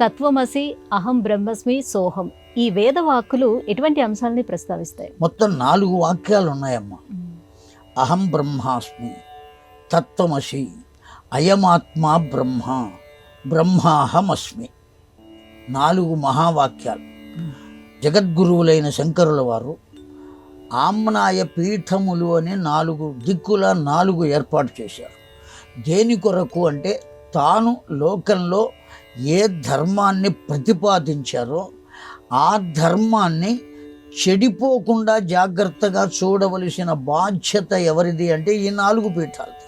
తత్వమసి, అహం బ్రహ్మస్మి, సోహం, ఈ వేదవాక్కులు ఎటువంటి అంశాలని ప్రస్తావిస్తాయి? మొత్తం 4 వాక్యాలు ఉన్నాయమ్మా. అహం బ్రహ్మాస్మి, తత్వమసి, అయమాత్మా బ్రహ్మ, బ్రహ్మాహమస్మి. 4 మహావాక్యాలు. జగద్గురువులైన శంకరుల వారు ఆమ్నాయ పీఠములు అని 4 దిక్కుల 4 ఏర్పాటు చేశారు. దేని కొరకు అంటే తాను లోకంలో ఏ ధర్మాన్ని ప్రతిపాదించారో ఆ ధర్మాన్ని చెడిపోకుండా జాగ్రత్తగా చూడవలసిన బాధ్యత ఎవరిది అంటే ఈ 4 పీఠాలది.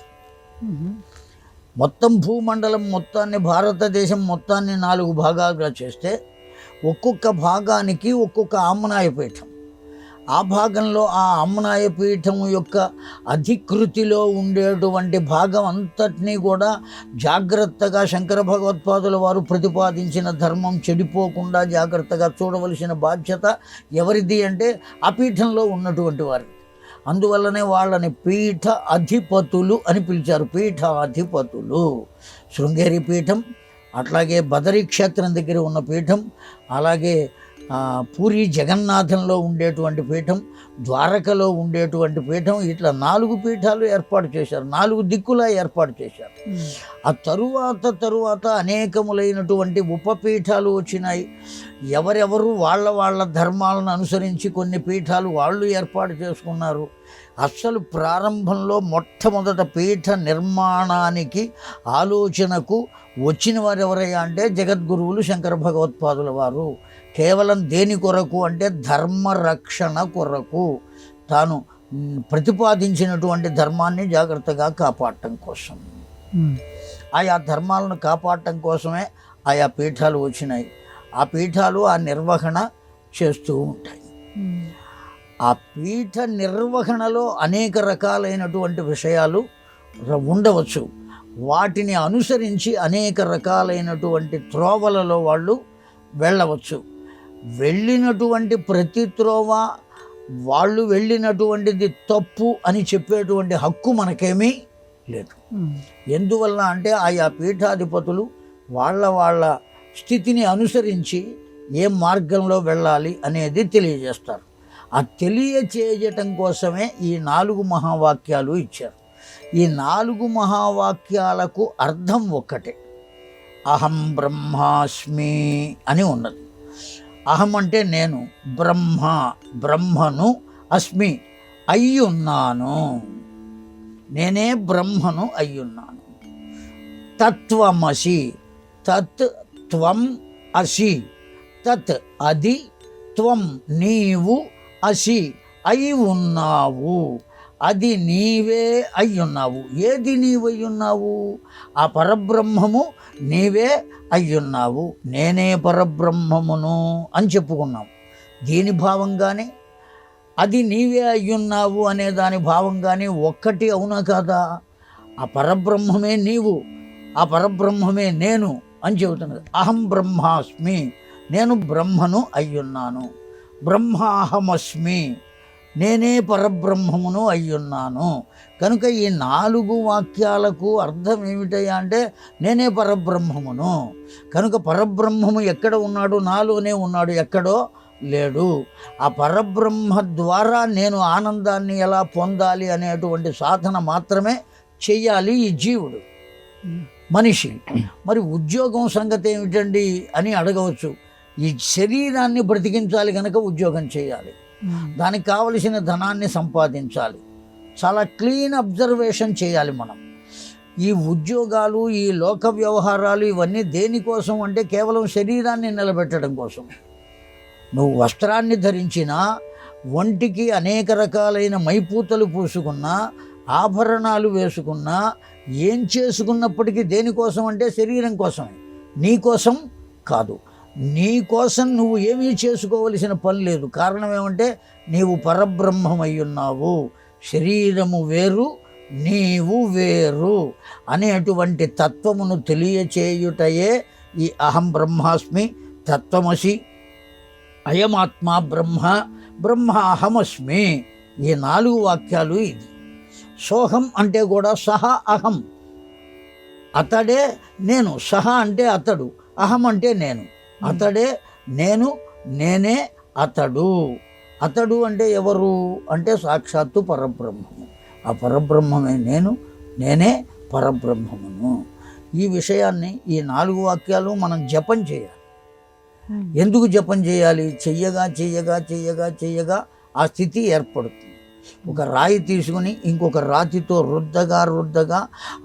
మొత్తం భూమండలం మొత్తాన్ని, భారతదేశం మొత్తాన్ని 4 భాగాలుగా చేస్తే ఒక్కొక్క భాగానికి ఒక్కొక్క ఆమ్నాయ పీఠం. ఆ భాగంలో ఆ ఆమ్నాయ పీఠం యొక్క అధికృతిలో ఉండేటువంటి భాగం అంతటినీ కూడా జాగ్రత్తగా శంకర భగవత్పాదుల వారు ప్రతిపాదించిన ధర్మం చెడిపోకుండా జాగ్రత్తగా చూడవలసిన బాధ్యత ఎవరిది అంటే ఆ పీఠంలో ఉన్నటువంటి వారి. అందువల్లనే వాళ్ళని పీఠ అధిపతులు అని పిలిచారు. పీఠ అధిపతులు. శృంగేరి పీఠం, అట్లాగే బదరీ క్షేత్రం దగ్గర ఉన్న పీఠం, అలాగే పూరి జగన్నాథంలో ఉండేటువంటి పీఠం, ద్వారకలో ఉండేటువంటి పీఠం, ఇట్లా 4 పీఠాలు ఏర్పాటు చేశారు. 4 దిక్కులా ఏర్పాటు చేశారు. ఆ తరువాత అనేకములైనటువంటి ఉపపీఠాలు వచ్చినాయి. ఎవరెవరు వాళ్ళ ధర్మాలను అనుసరించి కొన్ని పీఠాలు వాళ్ళు ఏర్పాటు చేసుకున్నారు. అసలు ప్రారంభంలో మొట్టమొదట పీఠ నిర్మాణానికి ఆలోచనకు వచ్చిన వారు ఎవరయ్యా అంటే జగద్గురువులు శంకర భగవత్పాదుల వారు. కేవలం దేని కొరకు అంటే ధర్మరక్షణ కొరకు, తాను ప్రతిపాదించినటువంటి ధర్మాన్ని జాగ్రత్తగా కాపాడటం కోసం, ఆయా ధర్మాలను కాపాడటం కోసమే ఆయా పీఠాలు వచ్చినాయి. ఆ పీఠాలు ఆ నిర్వహణ చేస్తూ ఉంటాయి. ఆ పీఠ నిర్వహణలో అనేక రకాలైనటువంటి విషయాలు ఉండవచ్చు. వాటిని అనుసరించి అనేక రకాలైనటువంటి త్రోవలలో వాళ్ళు వెళ్ళవచ్చు. వెళ్ళినటువంటి ప్రతి త్రోవ వాళ్ళు వెళ్ళినటువంటిది తప్పు అని చెప్పేటువంటి హక్కు మనకేమీ లేదు. ఎందువల్ల అంటే ఆయా పీఠాధిపతులు వాళ్ళ స్థితిని అనుసరించి ఏ మార్గంలో వెళ్ళాలి అనేది తెలియజేస్తారు. ఆ తెలియచేయటం కోసమే ఈ 4 మహావాక్యాలు ఇచ్చారు. ఈ 4 మహావాక్యాలకు అర్థం ఒక్కటే. అహం బ్రహ్మాస్మి అని ఉన్నది. అహం అంటే నేను, బ్రహ్మను, అస్మి అయ్యున్నాను, నేనే బ్రహ్మను అయ్యున్నాను. తత్వమసి, తత్ త్వం అసి, తత్ అది, త్వం నీవు, అసి అయి ఉన్నావు, అది నీవే అయ్యున్నావు. ఏది నీవయ్యున్నావు? ఆ పరబ్రహ్మము నీవే అయ్యున్నావు. నేనే పరబ్రహ్మమును అని చెప్పుకున్నాం. దీని భావం కానీ అది నీవే అయ్యున్నావు అనే దాని భావం కానీ ఒక్కటి అవునా కాదా? ఆ పరబ్రహ్మమే నీవు, ఆ పరబ్రహ్మమే నేను అని చెబుతున్నది. అహం బ్రహ్మాస్మి, నేను బ్రహ్మను అయ్యున్నాను. బ్రహ్మాహమస్మి, నేనే పరబ్రహ్మమును అయ్యున్నాను. కనుక ఈ 4 వాక్యాలకు అర్థం ఏమిటయ్యా అంటే నేనే పరబ్రహ్మమును. కనుక పరబ్రహ్మము ఎక్కడ ఉన్నాడు? నాలోనే ఉన్నాడు, ఎక్కడో లేడు. ఆ పరబ్రహ్మ ద్వారా నేను ఆనందాన్ని ఎలా పొందాలి అనేటువంటి సాధన మాత్రమే చెయ్యాలి ఈ జీవుడు, మనిషి. మరి ఉద్యోగం సంగతి ఏమిటండి అని అడగవచ్చు. ఈ శరీరాన్ని బ్రతికించాలి కనుక ఉద్యోగం చేయాలి, దానికి కావలసిన ధనాన్ని సంపాదించాలి, చాలా క్లీన్ అబ్జర్వేషన్ చేయాలి మనం. ఈ ఉద్యోగాలు, ఈ లోక వ్యవహారాలు ఇవన్నీ దేనికోసం అంటే కేవలం శరీరాన్ని నిలబెట్టడం కోసం. నువ్వు వస్త్రాన్ని ధరించినా, ఒంటికి అనేక రకాలైన మైపూతలు పూసుకున్నా, ఆభరణాలు వేసుకున్నా, ఏం చేసుకున్నప్పటికీ దేనికోసం అంటే శరీరం కోసమే, నీ కోసం కాదు. నీ కోసం నువ్వు ఏమీ చేసుకోవలసిన పని లేదు. కారణం ఏమంటే నీవు పరబ్రహ్మమై ఉన్నావు, శరీరము వేరు, నీవు వేరు అనేటువంటి తత్వమును తెలియచేయుటయే ఈ అహం బ్రహ్మాస్మి, తత్వమసి, అయమాత్మా బ్రహ్మ, బ్రహ్మాహమస్మి. ఈ 4 వాక్యాలు ఇది. సోహం అంటే కూడా సహ అహం, అతడే నేను. సహ అంటే అతడు, అహం అంటే నేను, అతడే నేను, నేనే అతడు. అతడు అంటే ఎవరు అంటే సాక్షాత్తు పరబ్రహ్మము. ఆ పరబ్రహ్మమే నేను, నేనే పరబ్రహ్మమును. ఈ విషయాన్ని ఈ 4 వాక్యాలు మనం జపం చేయాలి. ఎందుకు జపం చేయాలి? చెయ్యగా చెయ్యగా చెయ్యగా చెయ్యగా ఆ స్థితి ఏర్పడుతుంది. ఒక రాయి తీసుకుని ఇంకొక రాతితో రుద్దగా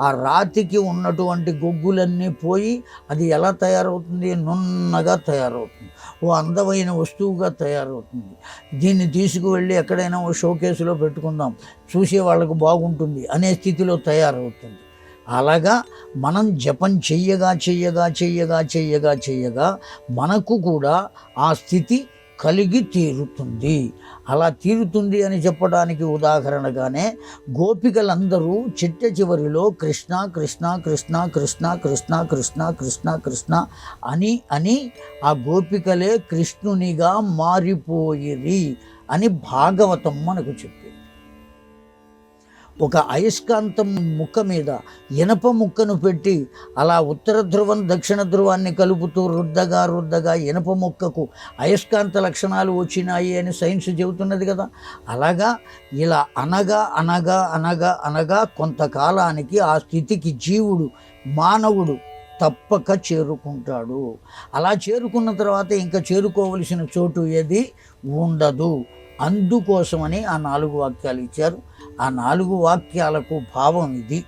ఆ రాతికి ఉన్నటువంటి గొగ్గులన్నీ పోయి అది ఎలా తయారవుతుంది? నున్నగా తయారవుతుంది, ఓ అందమైన వస్తువుగా తయారవుతుంది. దీన్ని తీసుకువెళ్ళి ఎక్కడైనా ఓ షోకేసులో పెట్టుకుందాం, చూసే వాళ్ళకు బాగుంటుంది అనే స్థితిలో తయారవుతుంది. అలాగా మనం జపం చెయ్యగా చెయ్యగా చెయ్యగా చెయ్యగా చెయ్యగా మనకు కూడా ఆ స్థితి కలిగి తీరుతుంది. అలా తీరుతుంది అని చెప్పడానికి ఉదాహరణగానే గోపికలందరూ చిట్ట చివరిలో కృష్ణ కృష్ణ కృష్ణ కృష్ణ కృష్ణ కృష్ణ కృష్ణ కృష్ణ అని ఆ గోపికలే కృష్ణునిగా మారిపోయిరి అని భాగవతం మనకు చెప్పింది. ఒక అయస్కాంతం ముక్క మీద ఇనప ముక్కను పెట్టి అలా ఉత్తర ధ్రువం దక్షిణ ధ్రువాన్ని కలుపుతూ రుద్దగా ఇనప ముక్కకు అయస్కాంత లక్షణాలు వచ్చినాయి అని సైన్స్ చెబుతున్నది కదా. అలాగా ఇలా అనగా కొంతకాలానికి ఆ స్థితికి జీవుడు, మానవుడు తప్పక చేరుకుంటాడు. అలా చేరుకున్న తర్వాత ఇంకా చేరుకోవలసిన చోటు ఏది ఉండదు. అందుకోసమని ఆ 4 వాక్యాలు ఇచ్చారు. ఆ 4 వాక్యాలకు భావం ఇది: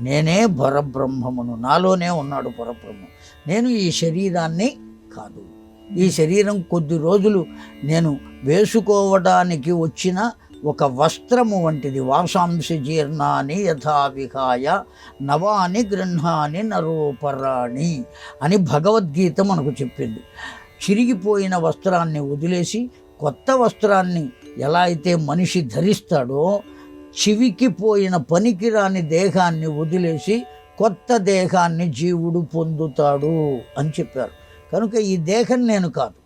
నేనే పరబ్రహ్మమును, నాలోనే ఉన్నాడు పరబ్రహ్మం. నేను ఈ శరీరాన్ని కాదు. ఈ శరీరం కొద్ది రోజులు నేను వేసుకోవడానికి వచ్చిన ఒక వస్త్రము వంటిది. వాసాంశ జీర్ణాన్ని యథావిహాయ నవాని గృహాని నరోపరాణి అని భగవద్గీత మనకు చెప్పింది. చిరిగిపోయిన వస్త్రాన్ని వదిలేసి కొత్త వస్త్రాన్ని ఎలా అయితే మనిషి ధరిస్తాడో, చివికిపోయిన పనికిరాని దేహాన్ని వదిలేసి కొత్త దేహాన్ని జీవుడు పొందుతాడు అని చెప్పారు. కనుక ఈ దేహం నేను కాదు,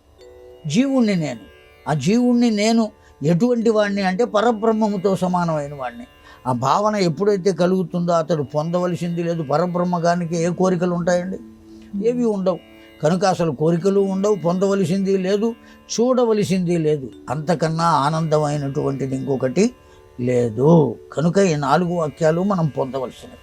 జీవుణ్ణి నేను. ఆ జీవుణ్ణి నేను ఎటువంటి వాడిని అంటే పరబ్రహ్మముతో సమానమైన వాడిని. ఆ భావన ఎప్పుడైతే కలుగుతుందో అతడు పొందవలసింది లేదు. పరబ్రహ్మగానికి ఏ కోరికలు ఉంటాయండి? ఏవి ఉండవు. కనుక అసలు కోరికలు ఉండవు, పొందవలసింది లేదు, చూడవలసింది లేదు. అంతకన్నా ఆనందమైనటువంటిది ఇంకొకటి లేదు. కనుక ఈ 4 వాక్యాలు మనం పొందవలసినవి.